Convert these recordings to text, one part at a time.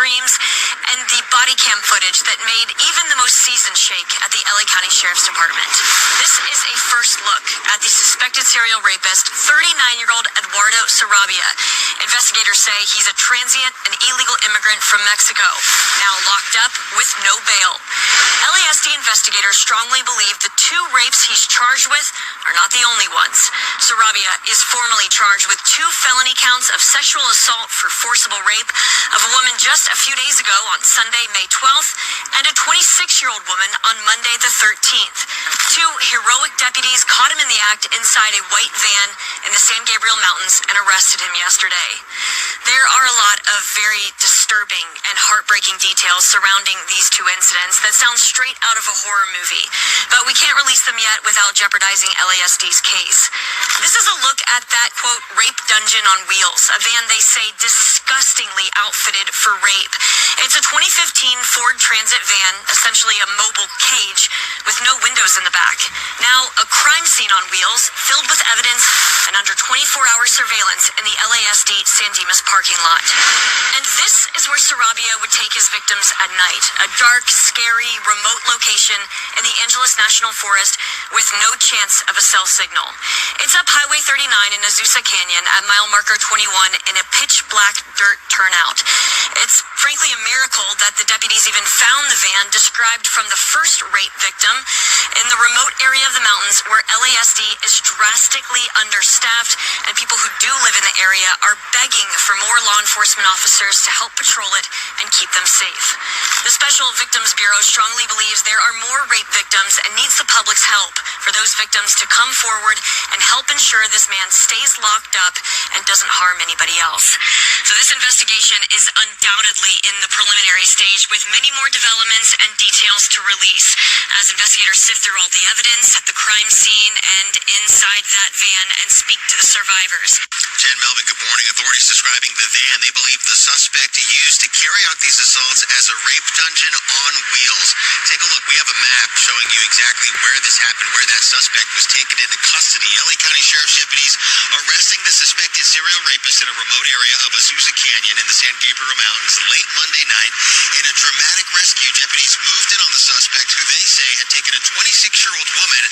screams, and the body cam footage that made even the most seasoned shake at the LA County Sheriff's Department. This is a first look at the suspected serial rapist, 39-year-old Eduardo Sarabia. Investigators say he's a transient and illegal immigrant from Mexico, now locked up with no bail. LASD investigators strongly believe the two rapes he's charged with are not the only ones. Sarabia is formally charged with 2 felony counts of sexual assault for forcible rape of a woman just a few days ago on Sunday, May 12th, and a 26-year-old woman on Monday the 13th. 2 heroic deputies caught him in the act inside a white van in the San Gabriel Mountains and arrested him yesterday. There are a lot of very disturbing and heartbreaking details surrounding these 2 incidents that sound straight out of a horror movie, but we can't release them yet without jeopardizing LASD's case. This is a look at that, quote, rape dungeon on wheels, a van they say disgustingly outfitted for rape. It's a 2015 Ford Transit van, essentially a mobile cage with no windows in the back. Now, a crime scene on wheels filled with evidence and under 24-hour surveillance in the LASD San Dimas parking lot. And this is where Sarabia would take his victims at night, a dark, scary, remote location in the Angeles National Forest with no chance of a cell signal. It's up Highway 39 in Azusa Canyon at mile marker 21 in a pitch black dirt turnout. It's frankly a miracle that the deputies even found the van described from the first rape victim in the remote area of the mountains where LASD is drastically understaffed and people who do live in the area are begging for more law enforcement officers to help patrol it and keep them safe. The Special Victims Bureau strongly believes there are more rape victims and needs the public's help for those victims to come forward and help ensure this man stays locked up and doesn't harm anybody else. So this investigation is undoubtedly in the preliminary stage with many more developments and details to release as investigators sift through all the evidence at the crime scene and inside that van and speak to the survivors. Jen Melvin, good morning. Authorities describing the van they believe the suspect used to carry out these assaults as a rape dungeon on wheels. Take a look. We have a map showing you exactly where this happened, where that suspect was taken into custody. LA County Sheriff's deputies arresting the suspected serial rapist in a remote area of Azusa Canyon in the San Gabriel Mountains late Monday night. In a dramatic rescue, deputies moved in on the suspect, who they say had taken a 26-year-old woman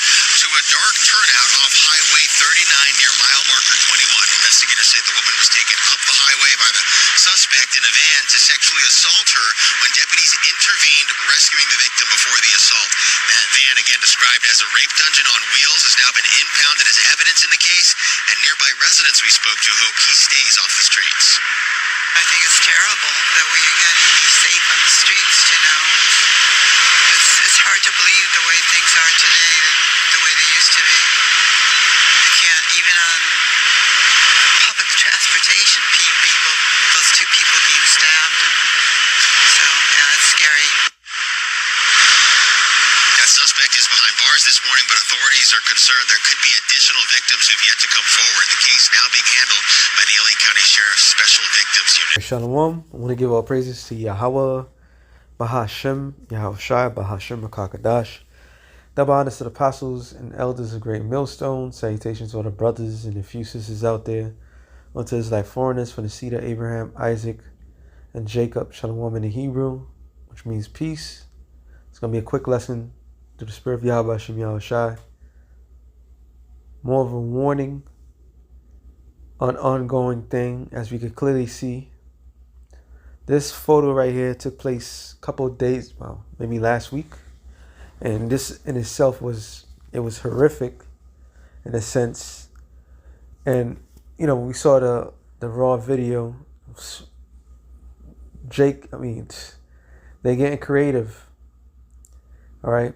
to a dark turnout off Highway 39 near mile marker 21. Investigators say the woman was taken up the highway by the suspect in a van to sexually assault her when deputies intervened, rescuing the victim before the assault. That van, again described as a rape dungeon on wheels, has now been impounded as evidence in the case, and nearby residents we spoke to hope he stays off the streets. I think it's terrible that we can't even be safe on the streets, you know. It's hard to believe the way things are today, the way they used to be. You can't, even on public transportation, those 2 people being stabbed. So, yeah, it's scary. That suspect is behind bars this morning, but authorities are concerned there could be additional victims who've yet to come forward. The case now being handled by the LA County Sheriff's Special Victims Unit. Shalom. I want to give all praises to Yahweh, Bahashem, Yahushai, Bahashem, Makakadash. Double honors to the apostles and elders of Great Millstone. Salutations to all the brothers and the few sisters out there. Unto his like foreigners from the seed of Abraham, Isaac, and Jacob. Shalom in the Hebrew, which means peace. It's going to be a quick lesson through the spirit of Yahweh, Hashem, Yahushai. More of a warning, an ongoing thing, as we could clearly see. This photo right here took place a couple of days, well, maybe last week. And this in itself was horrific in a sense. And, you know, we saw the raw video. They're getting creative. All right.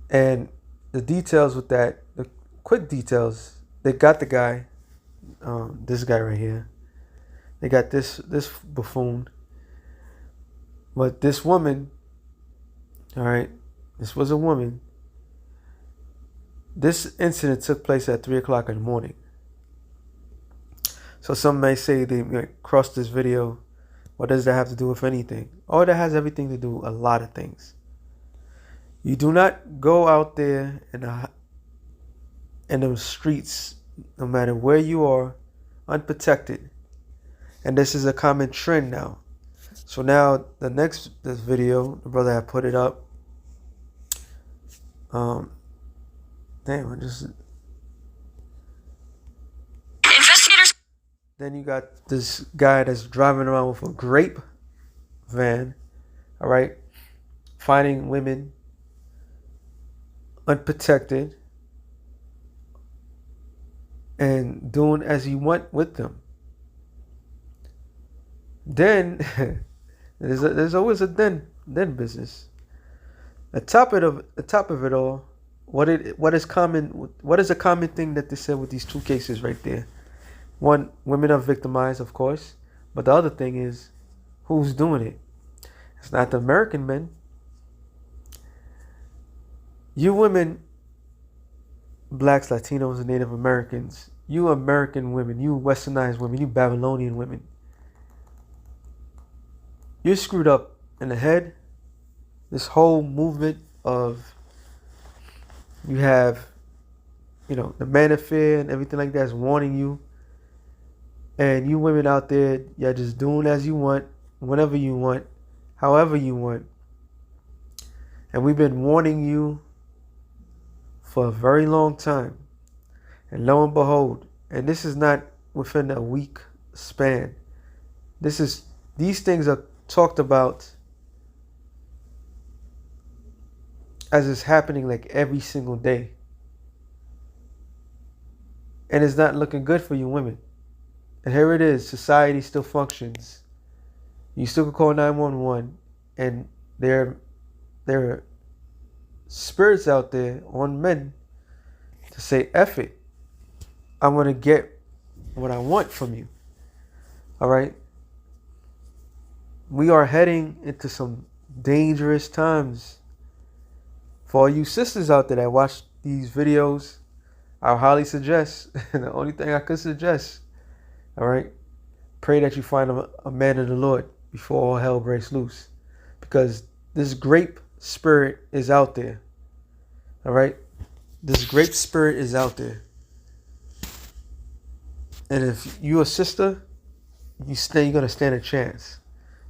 And the details with that, the quick details, they got the guy, this guy right here. They got this buffoon. But this woman, all right, this was a woman. This incident took place at 3 o'clock in the morning. So some may say they crossed this video. What does that have to do with anything? Oh, that has everything to do with a lot of things. You do not go out there in the streets, no matter where you are, unprotected. And this is a common trend now. So now this video, the brother had put it up. Damn, Investigators. Then you got this guy that's driving around with a grape van, all right, finding women unprotected and doing as he want with them. Then there's always a then business. The top of it all, what is a common thing that they said with these two cases right there? One, women are victimized, of course, but the other thing is, who's doing it? It's not the American men. You women, blacks, Latinos, and Native Americans, you American women, you westernized women, you Babylonian women, you're screwed up in the head. This whole movement of, you have, the manosphere and everything like that is warning you. And you women out there, you're just doing as you want, whenever you want, however you want. And we've been warning you for a very long time. And lo and behold, and this is not within a week span. These things are talked about as it's happening like every single day. And it's not looking good for you women. And here it is, society still functions. You still can call 911, and there are spirits out there on men to say, F it. I want to get what I want from you. All right? We are heading into some dangerous times. For all you sisters out there that watch these videos, I highly suggest, the only thing I could suggest, all right, pray that you find a man of the Lord before all hell breaks loose. Because this grape spirit is out there. All right? This grape spirit is out there. And if you're a sister, you're going to stand a chance.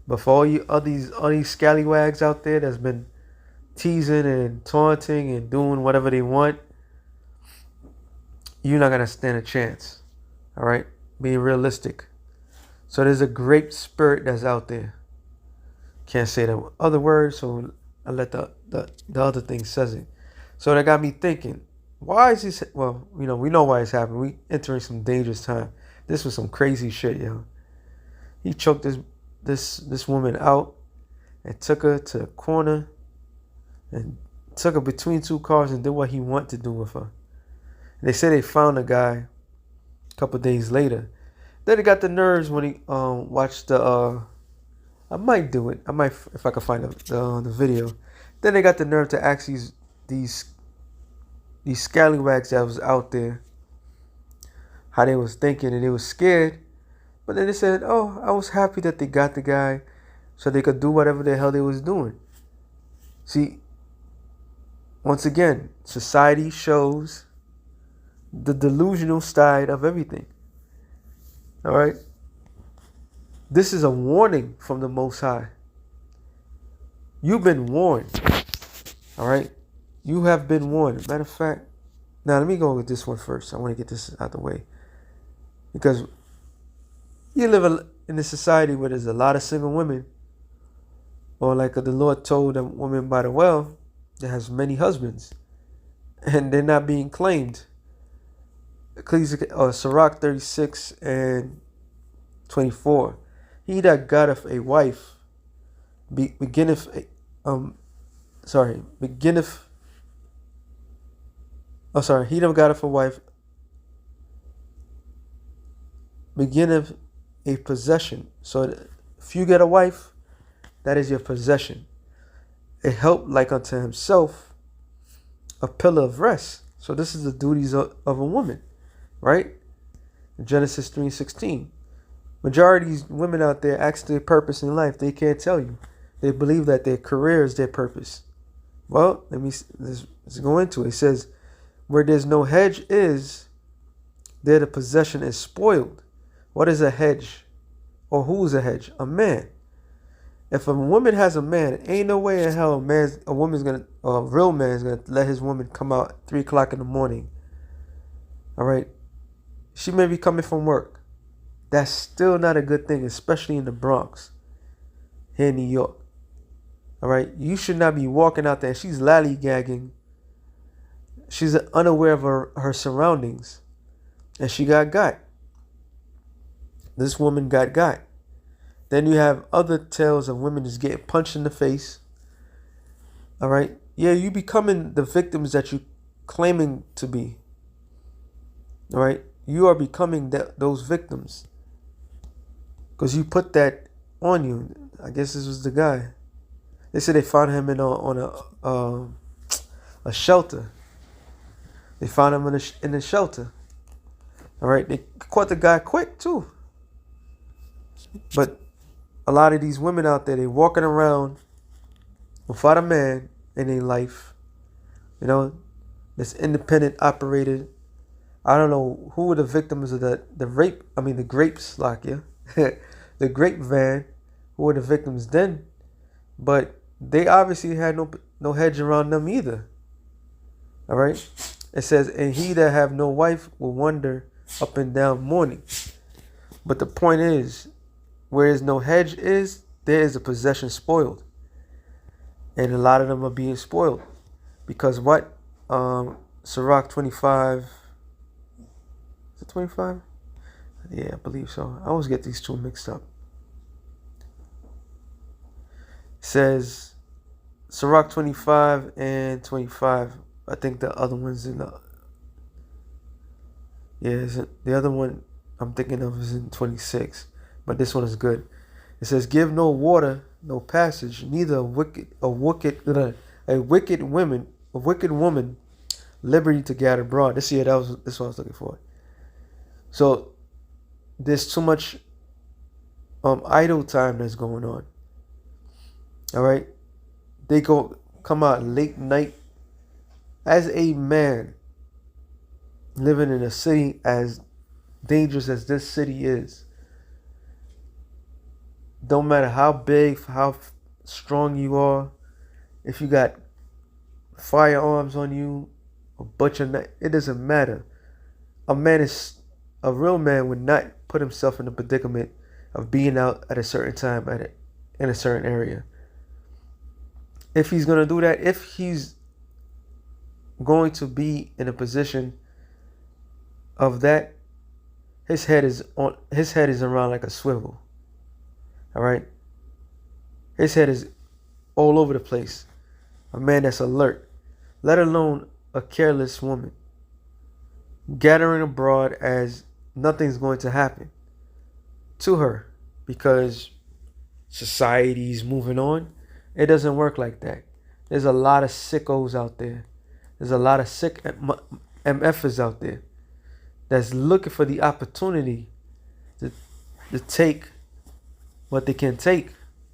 But for all these scallywags out there that's been teasing and taunting and doing whatever they want, you're not going to stand a chance. All right? Being realistic. So there's a great spirit that's out there. Can't say the other words, so I let the other thing says it. So that got me thinking, why is this? Well, we know why it's happening. We entering some dangerous time. This was some crazy shit, yo. He choked this woman out and took her to a corner and took her between two cars and did what he wanted to do with her. They say they found a guy a couple days later. Then he got the nerves when he watched the I might do it. I might, if I can find the video. Then they got the nerve to ask these scallywags that was out there how they was thinking, and they was scared. But then they said, "Oh, I was happy that they got the guy, so they could do whatever the hell they was doing." See, once again, society shows the delusional side of everything. All right. This is a warning from the Most High. You've been warned. All right. You have been warned. Matter of fact, now let me go with this one first. I want to get this out the way. Because you live in a society where there's a lot of single women. Or like the Lord told a woman by the well that has many husbands. And they're not being claimed. Sirach 36 and 24. He that gotteth a wife beginneth he that gotteth a wife beginneth a possession. So if you get a wife, that is your possession. A help like unto himself, a pillar of rest. So this is the duties of a woman, right? Genesis 3:16. Majority of these women out there ask their purpose in life. They can't tell you. They believe that their career is their purpose. Well, let's go into it. It says, where there's no hedge is, there the possession is spoiled. What is a hedge? Or who is a hedge? A man. If a woman has a man, ain't no way in hell a real man's gonna let his woman come out at 3 o'clock in the morning. All right, she may be coming from work. That's still not a good thing, especially in the Bronx, here in New York. All right, you should not be walking out there. She's lollygagging. She's unaware of her surroundings, and she got. This woman got. Then you have other tales of women just getting punched in the face. All right, yeah, you becoming the victims that you claiming to be. All right, you are becoming those victims because you put that on you. I guess this was the guy. They said they found him on a shelter. They found him in a shelter. All right, they caught the guy quick too. But a lot of these women out there, they walking around without a man in their life. You know, that's independent operated. I don't know who were the victims of the grapes, like the grape van. Who were the victims then? But they obviously had no hedge around them either. All right. It says, and he that have no wife will wander up and down mourning. But the point is, where is no hedge is, there is a possession spoiled. And a lot of them are being spoiled. Because what? Sirach 25. Is it 25? Yeah, I believe so. I always get these two mixed up. It says, Sirach 25 and 25. I think the other one's in the... Yeah, the other one I'm thinking of is in 26. But this one is good. It says, give no water, no passage, neither a wicked woman liberty to gather abroad. This what I was looking for. So there's too much idle time that's going on. All right, they come out late night. As a man living in a city as dangerous as this city is, don't matter how big, how strong you are, if you got firearms on you, a bunch of it doesn't matter. A real man would not put himself in the predicament of being out at a certain time in a certain area. If he's gonna do that, if he's going to be in a position of that, his head is around like a swivel. All right, his head is all over the place. A man that's alert, let alone a careless woman gathering abroad as nothing's going to happen to her because society's moving on. It doesn't work like that. There's a lot of sickos out there. There's a lot of sick MFers out there that's looking for the opportunity to take what they can take.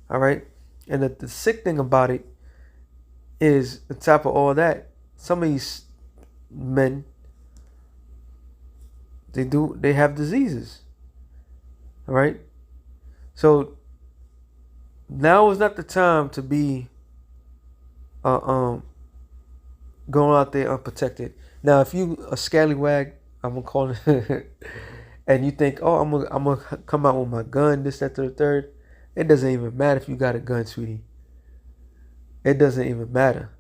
All right. And the sick thing about it is, on top of all that, some of these men, they have diseases. All right. So now is not the time to be going out there unprotected. Now, if you a scallywag, I'm gonna call it, and you think, oh, I'm gonna come out with my gun, this, that, to the third, it doesn't even matter if you got a gun, sweetie. It doesn't even matter.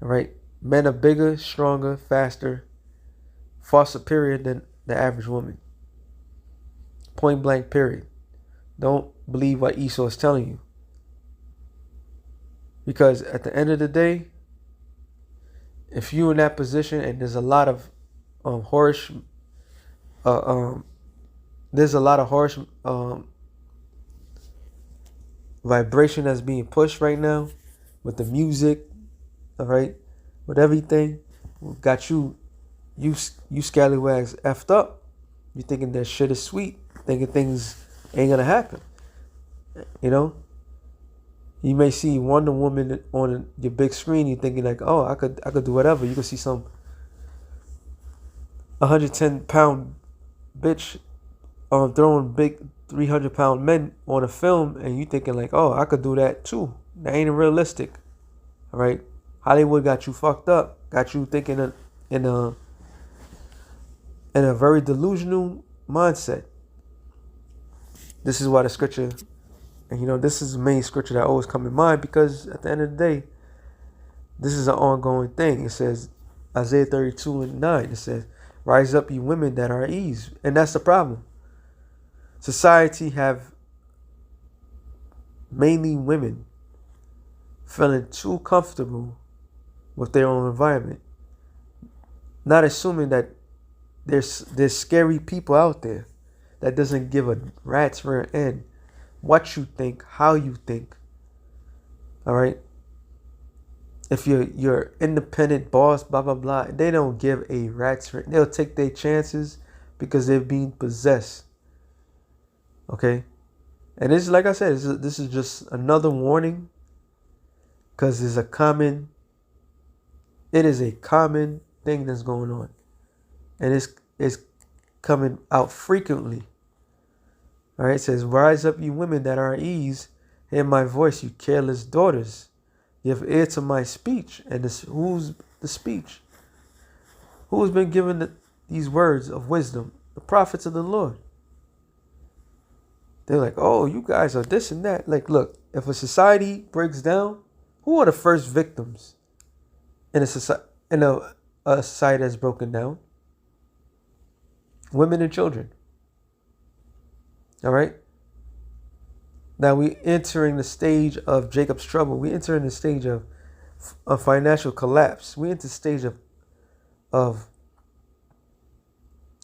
All right, men are bigger, stronger, faster, far superior than the average woman. Point blank, period. Don't believe what Esau is telling you. Because at the end of the day, if you're in that position and there's a lot of harsh vibration that's being pushed right now with the music, all right, with everything, got you scallywags effed up. You thinking that shit is sweet, thinking things ain't gonna happen. You know, you may see Wonder Woman on your big screen. You thinking like, oh, I could do whatever. You can see some 110-pound bitch throwing big 300-pound men on a film, and you thinking like, oh, I could do that too. That ain't realistic. All right, Hollywood got you fucked up, got you thinking in a very delusional mindset. This is why the scripture, and this is the main scripture that always come in mind, because at the end of the day, this is an ongoing thing. It says, Isaiah 32:9, it says, rise up, you women that are at ease. And that's the problem. Society have mainly women feeling too comfortable with their own environment, not assuming that there's scary people out there that doesn't give a rat's rear end what you think, how you think. All right. If you're independent boss, blah blah blah, they don't give a rat's rear. They'll take their chances because they're being possessed. Okay, and this is, like I said, this is just another warning, because it is a common thing that's going on, and it's coming out frequently. All right, it says, rise up, you women that are at ease, hear my voice, you careless daughters. Give ear to my speech. And who's the speech? Who has been given these words of wisdom? The prophets of the Lord. They're like, oh, you guys are this and that. Like, look, if a society breaks down, who are the first victims in a society that's broken down? Women and children. All right. Now we entering the stage of Jacob's trouble. We entering the stage of financial collapse. We enter the stage of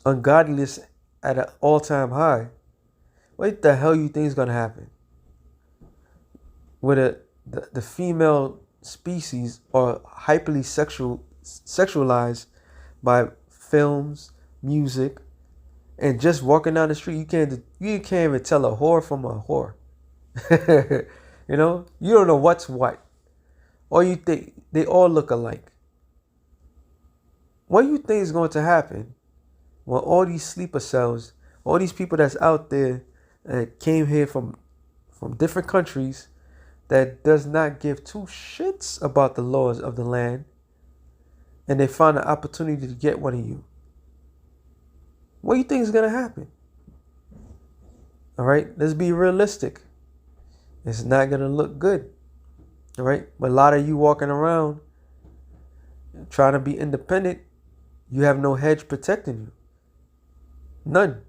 ungodliness at an all-time high. What the hell you think is gonna happen? Where the female species are hyperly sexualized by films, music, and just walking down the street, you can't even tell a whore from a whore. You don't know what's what, or you think they all look alike. What do you think is going to happen when all these sleeper cells, all these people that's out there that came here from different countries that does not give two shits about the laws of the land, and they find an opportunity to get one of you? What do you think is going to happen? All right, let's be realistic. It's not going to look good. All right, but a lot of you walking around trying to be independent, you have no hedge protecting you. None.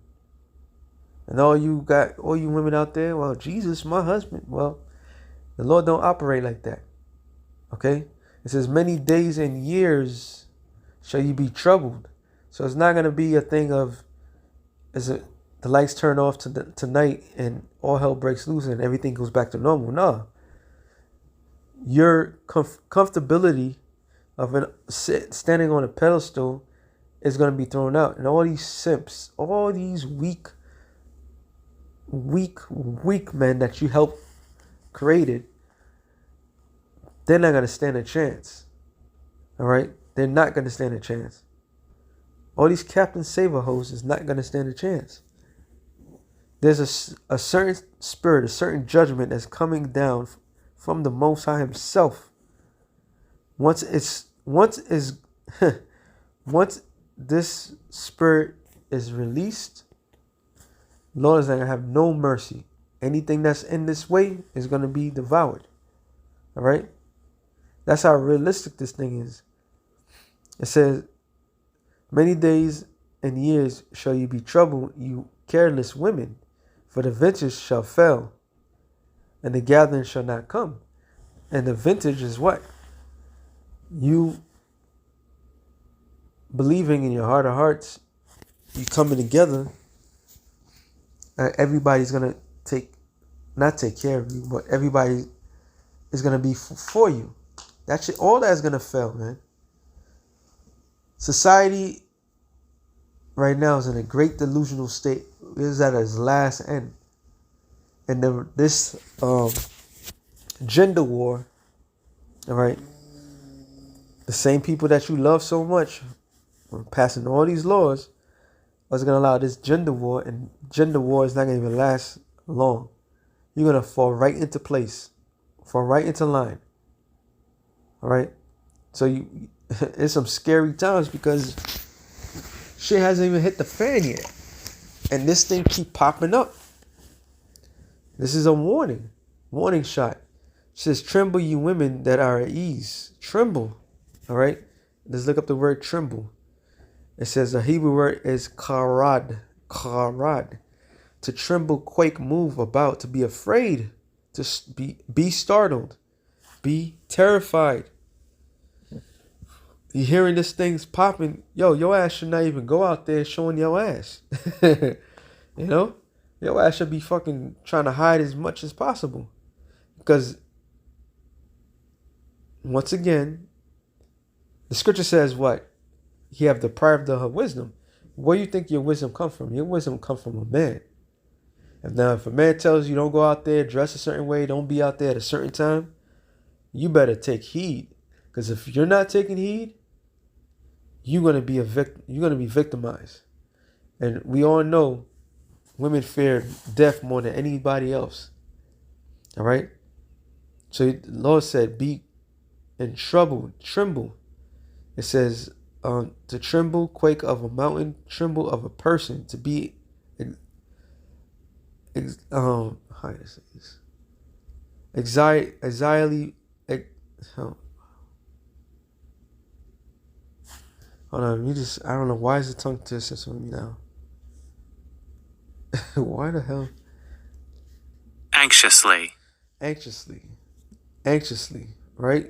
And all you women out there, well, Jesus, my husband. Well, the Lord don't operate like that. Okay? It says, many days and years shall you be troubled. So it's not going to be a thing of, the lights turn off tonight and all hell breaks loose and everything goes back to normal. No. Your comfortability of standing on a pedestal is going to be thrown out. And all these simps, all these weak men that you helped created, they're not going to stand a chance. All right? They're not going to stand a chance. All these Captain Saver hoes is not going to stand a chance. There's a certain spirit, a certain judgment that's coming down from the Most High Himself. Once this spirit is released, Lord is not going to have no mercy. Anything that's in this way is going to be devoured. All right? That's how realistic this thing is. It says, many days and years shall you be troubled, you careless women, for the vintage shall fail, and the gathering shall not come. And the vintage is what? You believing in your heart of hearts, you coming together, everybody's going to not take care of you, but everybody is going to be for you. All that's going to fail, man. Society right now is in a great delusional state. It is at its last end. And this gender war, all right, the same people that you love so much are passing all these laws or it's going to allow this gender war, and gender war is not going to even last long. You're going to fall right into place, fall right into line. All right? So it's some scary times because shit hasn't even hit the fan yet. And this thing keep popping up. This is a warning shot. It says, tremble, you women that are at ease. Tremble. All right? Let's look up the word tremble. It says the Hebrew word is karad. Karad. To tremble, quake, move about, to be afraid, to be startled, be terrified. You hearing this thing's popping, your ass should not even go out there showing your ass. You know? Your ass should be fucking trying to hide as much as possible. Because, once again, the scripture says what? He have deprived of her wisdom. Where do you think your wisdom come from? Your wisdom come from a man. If a man tells you don't go out there, dress a certain way, don't be out there at a certain time, you better take heed. Because if you're not taking heed, you're gonna be victimized. And we all know women fear death more than anybody else. All right? So the Lord said, be in trouble, tremble. It says, to tremble, quake of a mountain, tremble of a person, to be how do I say this? Anxiety. Hold on, I don't know why is the tongue twisted on me now. Why the hell? Anxiously, right?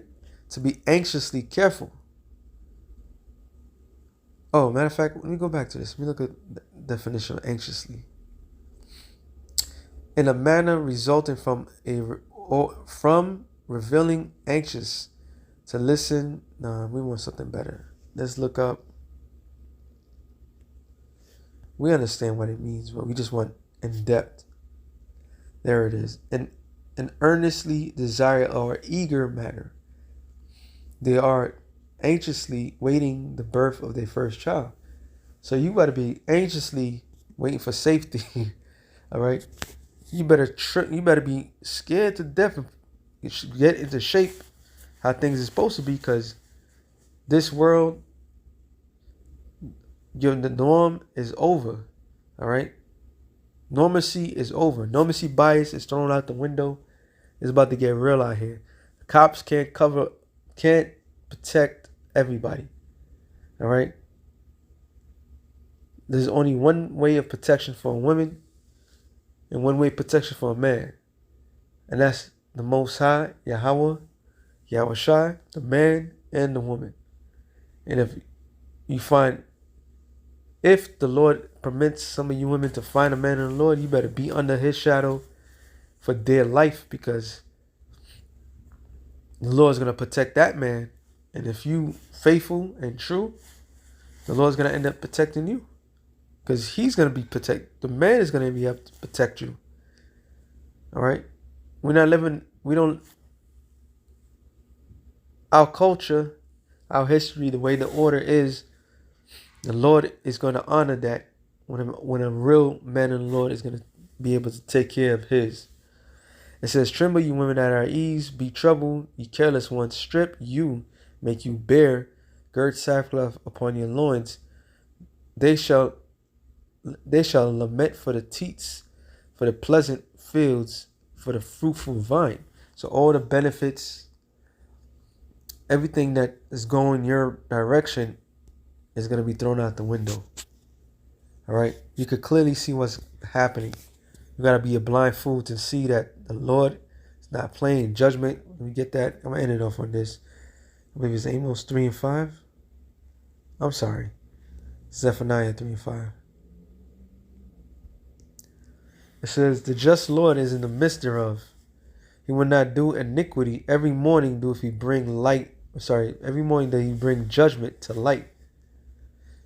To be anxiously careful. Oh, matter of fact, let me go back to this. Let me look at the definition of anxiously. In a manner resulting from revealing anxious to listen. Nah, we want something better. Let's look up. We understand what it means, but we just want in depth. There it is. An earnestly desire or eager matter. They are anxiously waiting the birth of their first child. So you got to be anxiously waiting for safety. All right. You better be scared to death and get into shape how things are supposed to be, because this world, the norm is over. All right. Normacy is over. Normacy bias is thrown out the window. It's about to get real out here. The cops can't protect everybody. All right. There's only one way of protection for a woman and one way of protection for a man. And that's the Most High, Yahweh Shai, the man and the woman. And if the Lord permits some of you women to find a man in the Lord, you better be under his shadow for dear life, because the Lord's going to protect that man. And if you faithful and true, the Lord's going to end up protecting you, because he's going to be the man is going to be able to protect you. All right. Our culture, our history, the way the order is, the Lord is going to honor that when a real man in the Lord is going to be able to take care of his. It says, tremble, you women that are at ease, be troubled, you careless ones, strip you, make you bare, gird sackcloth upon your loins. They shall lament for the teats, for the pleasant fields, for the fruitful vine. So all the benefits, everything that is going your direction is going to be thrown out the window. All right. You could clearly see what's happening. You got to be a blind fool to see that the Lord is not playing judgment. Let me get that. I'm going to end it off on this. I believe it's Amos 3:5. I'm sorry. Zephaniah 3:5. It says, the just Lord is in the midst thereof. He will not do iniquity. Every morning doeth he bring every morning that he bring judgment to light.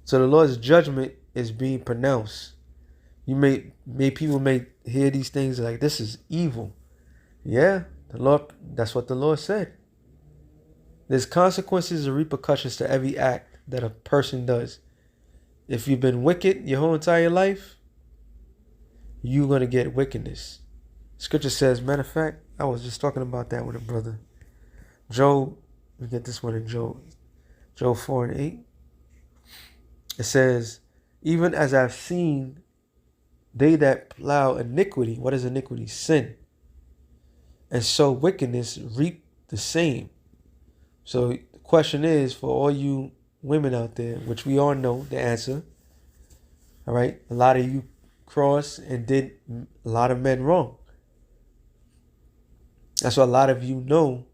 So the Lord's judgment is being pronounced. People may hear these things like, this is evil. Yeah, that's what the Lord said. There's consequences and repercussions to every act that a person does. If you've been wicked your whole entire life, you're going to get wickedness. Scripture says, matter of fact, I was just talking about that with a brother. Job, we get this one in Job 4:8. It says, even as I've seen they that plow iniquity. What is iniquity? Sin. And sow wickedness reap the same. So the question is, for all you women out there, which we all know the answer, all right, a lot of you crossed and did a lot of men wrong. That's what a lot of you know.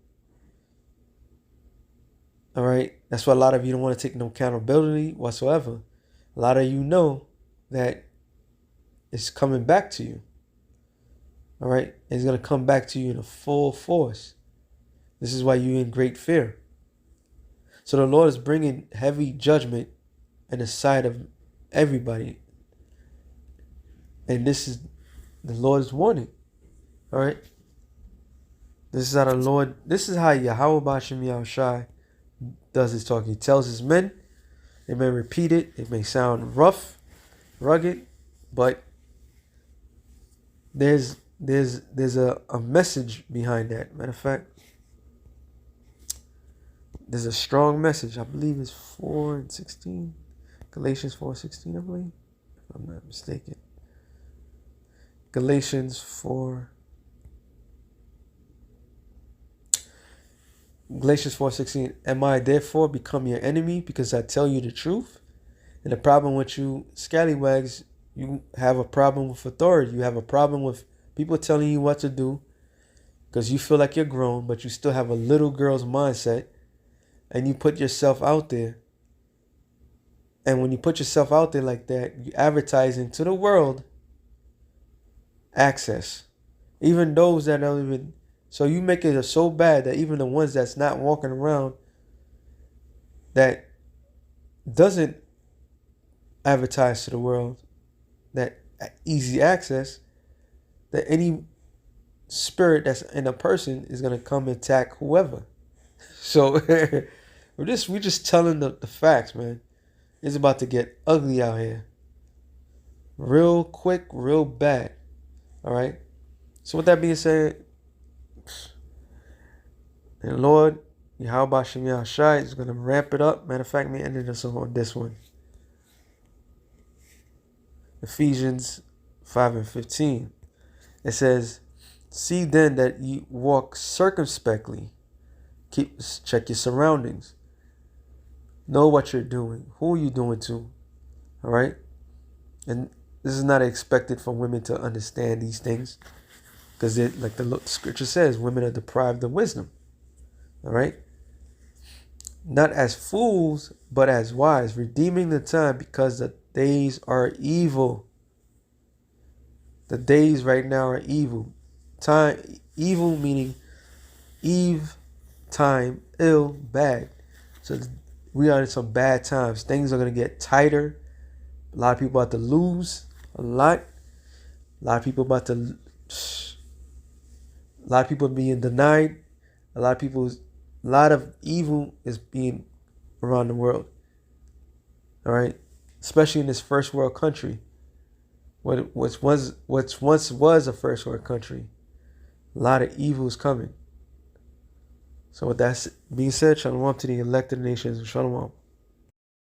All right, that's why a lot of you don't want to take no accountability whatsoever. A lot of you know that it's coming back to you. All right, it's going to come back to you in a full force. This is why you're in great fear. So the Lord is bringing heavy judgment in the sight of everybody. And this is the Lord's warning. All right. This is how the Lord, this is how Yahweh B'Shem Yahushai does his talking. He tells his men, they may repeat it, it may sound rough, rugged, but there's a message behind that. Matter of fact, there's a strong message. I believe it's 4:16. Galatians 4:16, I believe, if I'm not mistaken. Galatians 4:16. Am I therefore become your enemy because I tell you the truth? And the problem with you scallywags, you have a problem with authority. You have a problem with people telling you what to do because you feel like you're grown, but you still have a little girl's mindset, and you put yourself out there. And when you put yourself out there like that, you advertising to the world access. Even those that don't even, so you make it so bad that even the ones that's not walking around that doesn't advertise to the world that easy access, that any spirit that's in a person is going to come and attack whoever. So we're just telling the facts, man. It's about to get ugly out here. Real quick, real bad. All right. So with that being said, and Lord, Yahweh B'Shem Yahushai is going to ramp it up. Matter of fact, me ended us on this one. Ephesians 5:15. It says, see then that you walk circumspectly. Check your surroundings. Know what you're doing. Who are you doing to? All right. And this is not expected for women to understand these things, because like the scripture says, women are deprived of wisdom. All right. Not as fools, but as wise, redeeming the time because the days are evil. The days right now are evil. Time, evil meaning Eve, time, ill, bad. So we are in some bad times. Things are going to get tighter. A lot of people about to lose a lot. A lot of people being denied. A lot of evil is being around the world. All right, especially in this first world country, what once was a first world country. A lot of evil is coming. So with that being said, shalom to the elected nations. Shalom.